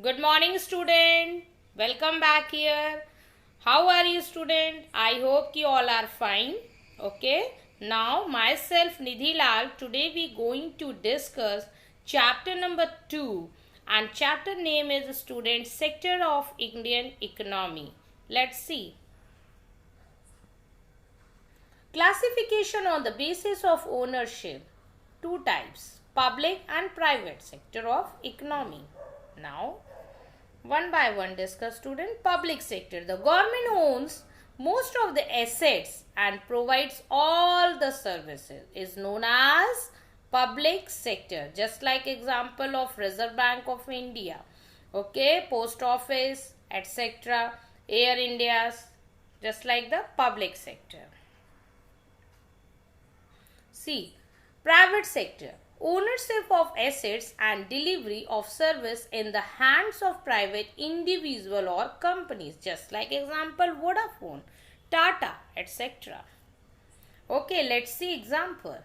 Good morning, student. Welcome back here. How are you, student? I hope you all are fine. Okay. Now, myself, Nidhi Lal, today we going to discuss chapter number 2. And chapter name is Student Sector of Indian Economy. Let's see. Classification on the basis of ownership. Two types, public and private sector of economy. Now, one by one discuss student. Public sector. The government owns most of the assets and provides all the services is known as public sector. Just like example of Reserve Bank of India, okay, Post Office, etc., Air India's, just like the public sector. C. Private sector. Ownership of assets and delivery of service in the hands of private individual or companies. Just like example Vodafone, Tata, etc. Okay, let's see example.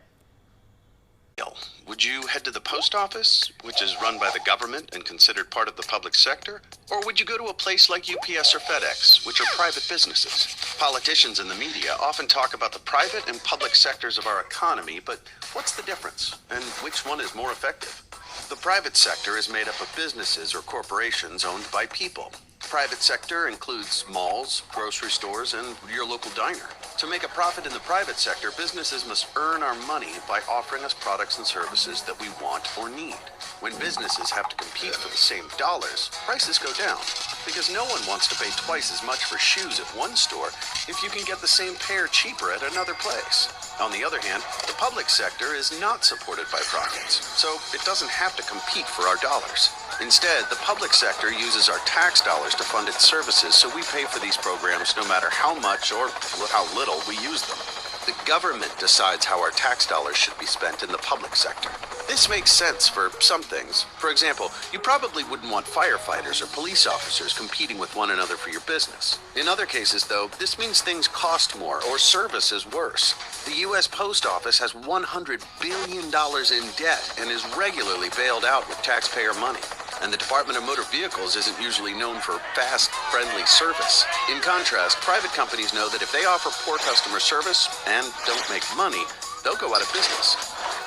Would you head to the post office, which is run by the government and considered part of the public sector? Or would you go to a place like UPS or FedEx, which are private businesses? Politicians and the media often talk about the private and public sectors of our economy, but what's the difference? And which one is more effective? The private sector is made up of businesses or corporations owned by people. Private sector includes malls, grocery stores, and your local diner. To make a profit in the private sector, businesses must earn our money by offering us products and services that we want or need. When businesses have to compete for the same dollars, prices go down, because no one wants to pay twice as much for shoes at one store if you can get the same pair cheaper at another place. On the other hand, the public sector is not supported by profits, so it doesn't have to compete for our dollars. Instead, the public sector uses our tax dollars to fund its services, so we pay for these programs no matter how much or how little we use them. The government decides how our tax dollars should be spent in the public sector. This makes sense for some things. For example, you probably wouldn't want firefighters or police officers competing with one another for your business. In other cases, though, this means things cost more or service is worse. The U.S. Post Office has $100 billion in debt and is regularly bailed out with taxpayer money. And the Department of Motor Vehicles isn't usually known for fast, friendly service. In contrast, private companies know that if they offer poor customer service and don't make money, they'll go out of business.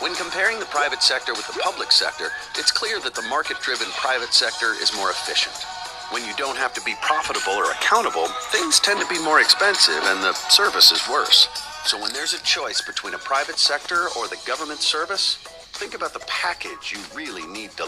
When comparing the private sector with the public sector, it's clear that the market-driven private sector is more efficient. When you don't have to be profitable or accountable, things tend to be more expensive and the service is worse. So when there's a choice between a private sector or the government service, think about the package you really need to